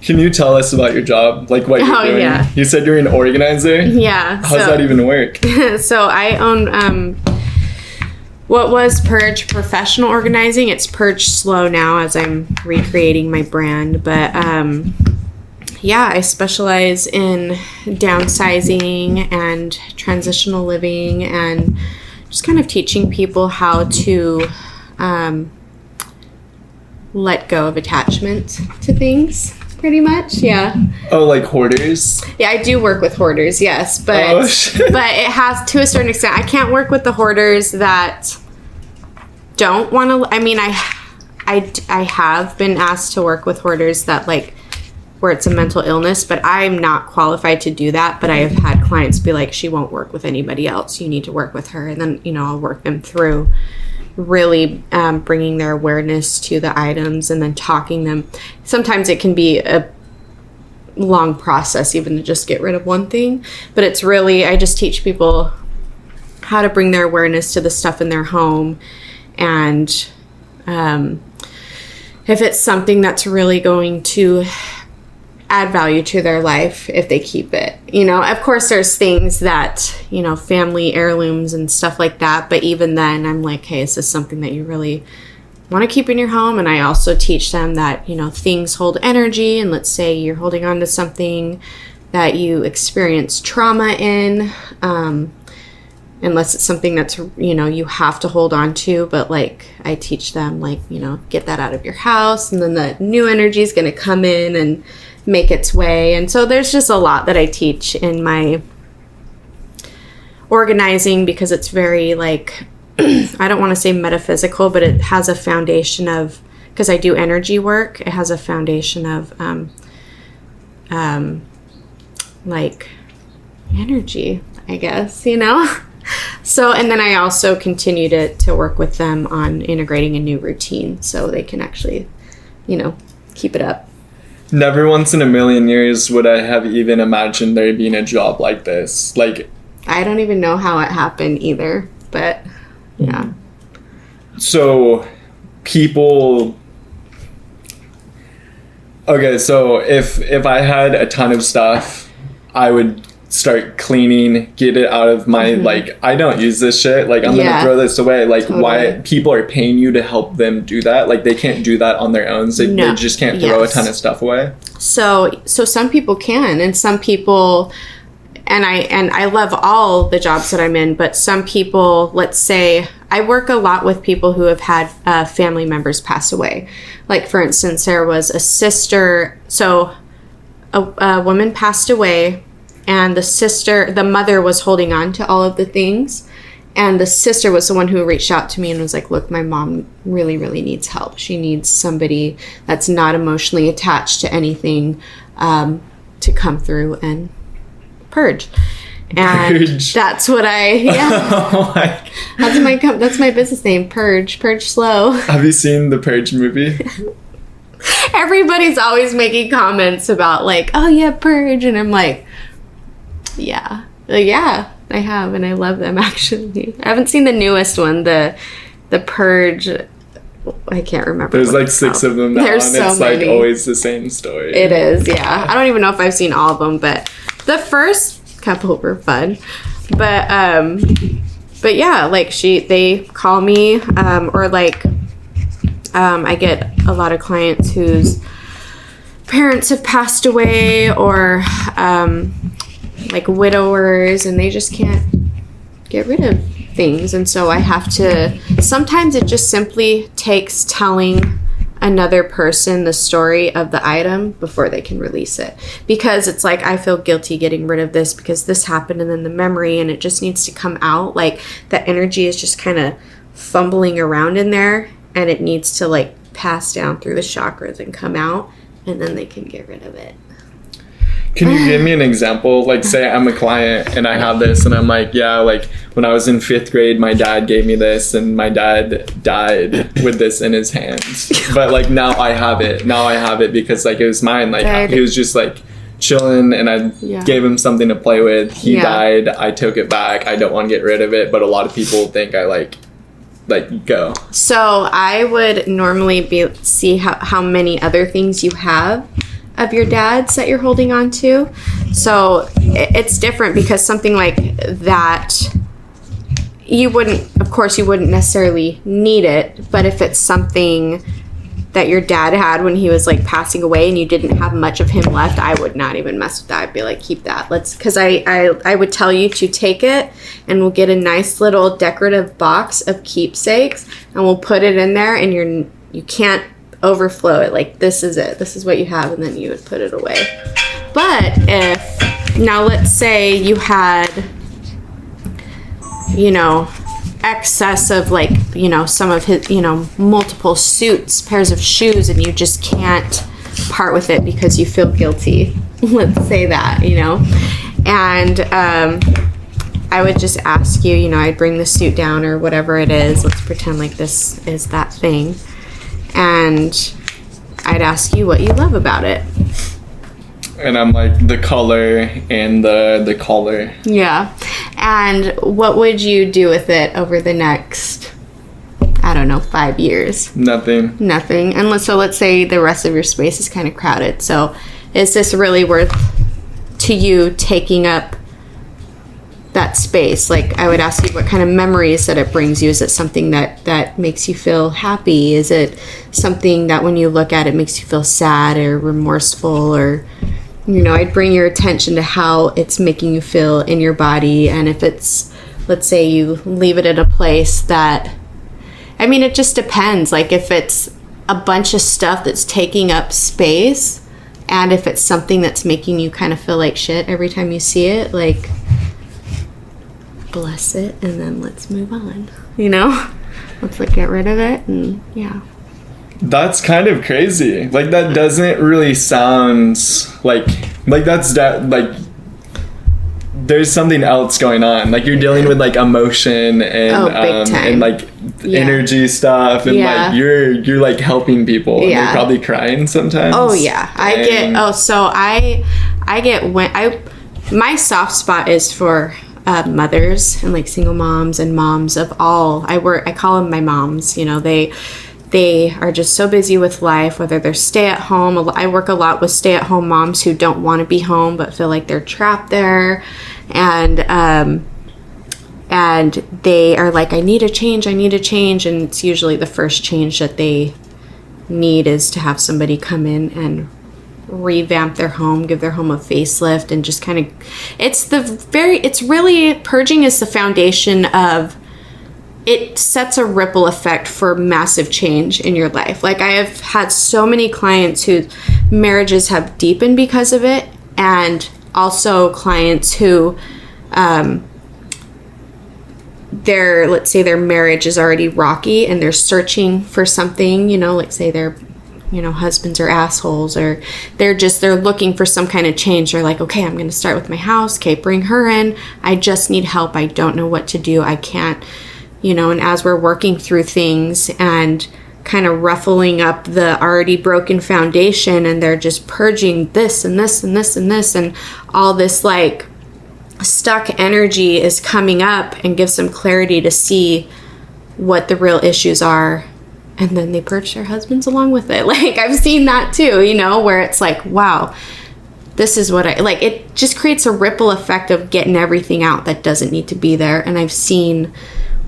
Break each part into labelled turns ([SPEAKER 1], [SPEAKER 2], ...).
[SPEAKER 1] Can you tell us about your job? Like what you're doing?
[SPEAKER 2] Yeah.
[SPEAKER 1] You said you're an organizer?
[SPEAKER 2] Yeah.
[SPEAKER 1] How's that even work?
[SPEAKER 2] So I own what was Purge Professional Organizing. It's Purge Slow now as I'm recreating my brand. But yeah, I specialize in downsizing and transitional living and just kind of teaching people how to let go of attachment to things, pretty much. Yeah.
[SPEAKER 1] Oh, like hoarders?
[SPEAKER 2] Yeah, I do work with hoarders, yes, but but it has, to a certain extent. I can't work with the hoarders that don't want to. I mean, I have been asked to work with hoarders that, like, where it's a mental illness, but I'm not qualified to do that. But I have had clients be like, she won't work with anybody else. You need to work with her. And then, you know, I'll work them through really bringing their awareness to the items and then talking them. Sometimes it can be a long process even to just get rid of one thing. But it's really, I just teach people how to bring their awareness to the stuff in their home. And if it's something that's really going to add value to their life, if they keep it, you know, of course there's things that, you know, family heirlooms and stuff like that. But even then I'm like, hey, is this something that you really want to keep in your home? And I also teach them that, you know, things hold energy. And let's say you're holding on to something that you experience trauma in, unless it's something that's, you know, you have to hold on to. But like, I teach them, like, you know, get that out of your house, and then the new energy is going to come in and make its way. And so there's just a lot that I teach in my organizing, because it's very, like, I don't want to say metaphysical, but it has a foundation of, because I do energy work, it has a foundation of like energy, I guess, you know. So, and then I also continue to work with them on integrating a new routine so they can actually, you know, keep it up.
[SPEAKER 1] Never once in a million years would I have even imagined there being a job like this. Like,
[SPEAKER 2] I don't even know how it happened either, but yeah.
[SPEAKER 1] So people, okay, so if I had a ton of stuff, I would start cleaning, get it out of my, like, I don't use this shit, like, I'm gonna throw this away. Like, totally. Why people are paying you to help them do that? Like, they can't do that on their own, so they just can't throw a ton of stuff away. So
[SPEAKER 2] some people can, and some people, and I love all the jobs that I'm in, but some people, let's say, I work a lot with people who have had family members pass away. Like, for instance, there was a sister, so a woman passed away, and the mother was holding on to all of the things. And the sister was the one who reached out to me and was like, look, my mom really, really needs help. She needs somebody that's not emotionally attached to anything to come through and purge. And Purge. That's what that's my business name, Purge Slow.
[SPEAKER 1] Have you seen the Purge movie?
[SPEAKER 2] Everybody's always making comments about, like, oh yeah, Purge. And I'm like, yeah, I have, and I love them, actually. I haven't seen the newest one, the Purge. I can't remember.
[SPEAKER 1] There's like 6 of them now,
[SPEAKER 2] There's
[SPEAKER 1] and
[SPEAKER 2] so
[SPEAKER 1] it's
[SPEAKER 2] many.
[SPEAKER 1] Like always the same story.
[SPEAKER 2] It is, yeah. I don't even know if I've seen all of them, but the first couple were fun. But yeah, like they call me, or like I get a lot of clients whose parents have passed away, or like widowers, and they just can't get rid of things. And so I have to, sometimes it just simply takes telling another person the story of the item before they can release it, because it's like, I feel guilty getting rid of this because this happened, and then the memory, and it just needs to come out. Like, the energy is just kind of fumbling around in there, and it needs to, like, pass down through the chakras and come out, and then they can get rid of it.
[SPEAKER 1] Can you give me an example? Like, say I'm a client and I have this, and I'm like, yeah, like, when I was in 5th grade, my dad gave me this, and my dad died with this in his hands. But, like, now I have it because, like, it was mine. Like, he was just, like, chilling, and I gave him something to play with. He died. I took it back. I don't want to get rid of it. But a lot of people think I, like go. So I would normally see how many other things you have.
[SPEAKER 2] of your dad's that you're holding on to. So it's different because something like that, you wouldn't necessarily need it, but if it's something that your dad had when he was like passing away and you didn't have much of him left, I would not even mess with that. I'd be like, keep that. Because I would tell you to take it and we'll get a nice little decorative box of keepsakes and we'll put it in there, and you can't overflow it. Like, this is it. This is what you have, and then you would put it away. But if, now let's say you had, excess of like, some of his, multiple suits, pairs of shoes, and you just can't part with it because you feel guilty. Let's say that, and I would just ask you, I'd bring the suit down or whatever it is. Let's pretend like this is that thing. And I'd ask you what you love about it.
[SPEAKER 1] And I'm like, the color and the collar.
[SPEAKER 2] Yeah. And what would you do with it over the next, 5 years?
[SPEAKER 1] Nothing.
[SPEAKER 2] And let's say the rest of your space is kind of crowded. So is this really worth to you taking up that space? Like, I would ask you what kind of memories that it brings you. Is it something that makes you feel happy? Is it something that when you look at it makes you feel sad or remorseful? Or, I'd bring your attention to how it's making you feel in your body. And if it's, let's say you leave it in a place that, it just depends. Like, if it's a bunch of stuff that's taking up space, and if it's something that's making you kind of feel like shit every time you see it, like, bless it, and then let's move on. Let's get rid of it, and yeah.
[SPEAKER 1] That's kind of crazy. Like, that doesn't really sound like that's that, like, there's something else going on. Like, you're dealing with like emotion and and like energy stuff, and like you're like helping people, and they're probably crying sometimes.
[SPEAKER 2] Oh yeah, my soft spot is for mothers and like single moms and moms of all. I call them my moms. They are just so busy with life, whether they're stay at home. I work a lot with stay at home moms who don't want to be home but feel like they're trapped there, and they are like, I need a change, and it's usually the first change that they need is to have somebody come in and revamp their home, give their home a facelift, and just kind of, purging is the foundation of, it sets a ripple effect for massive change in your life. Like, I have had so many clients whose marriages have deepened because of it, and also clients who let's say their marriage is already rocky and they're searching for something, like say their husbands are assholes, or they're looking for some kind of change. They're like, okay, I'm going to start with my house. Okay, bring her in. I just need help. I don't know what to do. I can't, and as we're working through things and kind of ruffling up the already broken foundation, and they're just purging this and this and this and this, and all this like stuck energy is coming up, and gives them clarity to see what the real issues are. And then they purge their husbands along with it. Like, I've seen that too, where it's like, wow, this is what it just creates a ripple effect of getting everything out that doesn't need to be there. And I've seen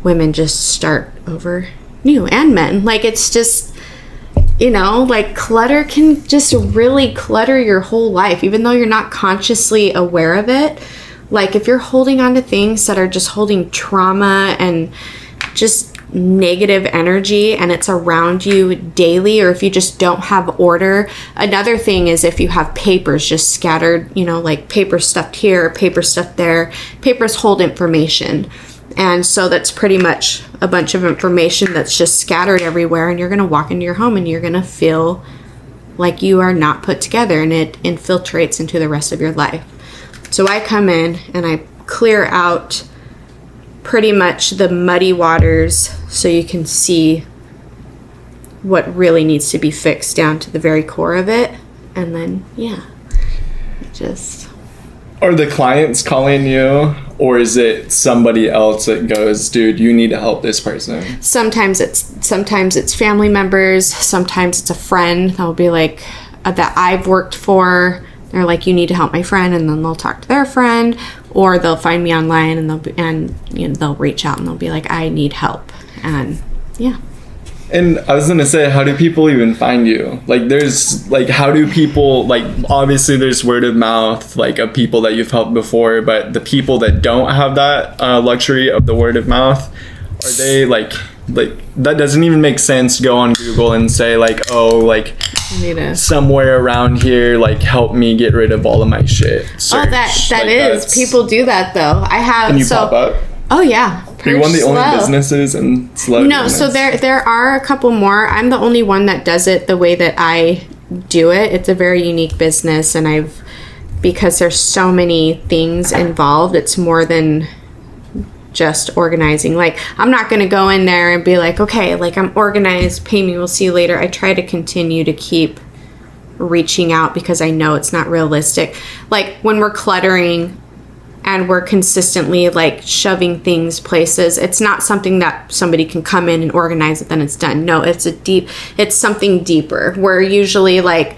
[SPEAKER 2] women just start over new, and men. Like, it's just, like, clutter can just really clutter your whole life, even though you're not consciously aware of it. Like, if you're holding on to things that are just holding trauma and just negative energy, and it's around you daily, or if you just don't have order. Another thing is if you have papers just scattered, like paper stuffed here, paper stuffed there. Papers hold information. And so that's pretty much a bunch of information that's just scattered everywhere, and you're going to walk into your home and you're going to feel like you are not put together, and it infiltrates into the rest of your life. So I come in and I clear out pretty much the muddy waters so you can see what really needs to be fixed down to the very core of it. And then, just...
[SPEAKER 1] Are the clients calling you, or is it somebody else that goes, dude, you need to help this person? Sometimes
[SPEAKER 2] it's family members. Sometimes it's a friend that'll be like, that I've worked for, they're like, you need to help my friend, and then they'll talk to their friend, or they'll find me online and they'll reach out and they'll be like, I need help. And yeah.
[SPEAKER 1] And I was gonna say, how do people even find you? Like, there's like, how do people, like, obviously there's word of mouth, like, of people that you've helped before, but the people that don't have that luxury of the word of mouth, are they like that doesn't even make sense to go on Google and say like, oh, like somewhere around here, like, help me get rid of all of my shit. Search.
[SPEAKER 2] Oh, that is. People do that though. I have.
[SPEAKER 1] Can you pop up?
[SPEAKER 2] Oh yeah.
[SPEAKER 1] Are you one of the only businesses in Slow?
[SPEAKER 2] No, so there are a couple more. I'm the only one that does it the way that I do it. It's a very unique business, and because there's so many things involved, it's more than just organizing. Like, I'm not going to go in there and be like, okay, like, I'm organized, pay me, we'll see you later. I try to continue to keep reaching out because I know it's not realistic. Like, when we're cluttering and we're consistently like shoving things places, it's not something that somebody can come in and organize it, then it's done. No, it's something deeper. We're usually like,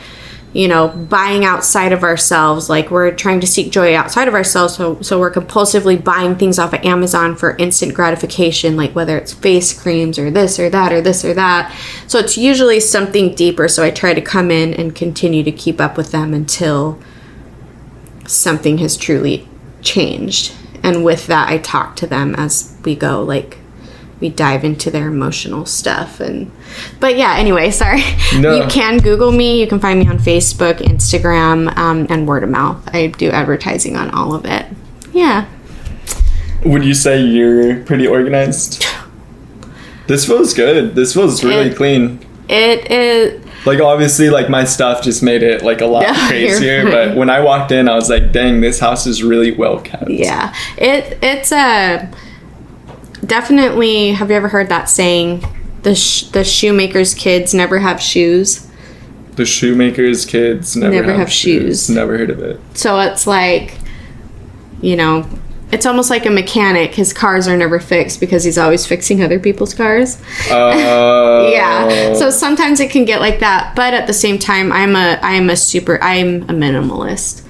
[SPEAKER 2] buying outside of ourselves. Like, we're trying to seek joy outside of ourselves. So we're compulsively buying things off of Amazon for instant gratification, like whether it's face creams or this or that or this or that. So it's usually something deeper. So I try to come in and continue to keep up with them until something has truly changed. And with that, I talk to them as we go. Like, we dive into their emotional stuff. But yeah, anyway, sorry. No. You can Google me. You can find me on Facebook, Instagram, and word of mouth. I do advertising on all of it. Yeah.
[SPEAKER 1] Would you say you're pretty organized? This feels good. This feels really clean.
[SPEAKER 2] It is.
[SPEAKER 1] Like, obviously, like, my stuff just made it like a lot crazier. But when I walked in, I was like, dang, this house is really well kept.
[SPEAKER 2] Yeah. It's a... Definitely, have you ever heard that saying, the shoemaker's kids never have shoes?
[SPEAKER 1] The shoemaker's kids never have shoes. Never heard of it.
[SPEAKER 2] So it's like, it's almost like a mechanic. His cars are never fixed because he's always fixing other people's cars. Yeah. So sometimes it can get like that. But at the same time, I'm a minimalist.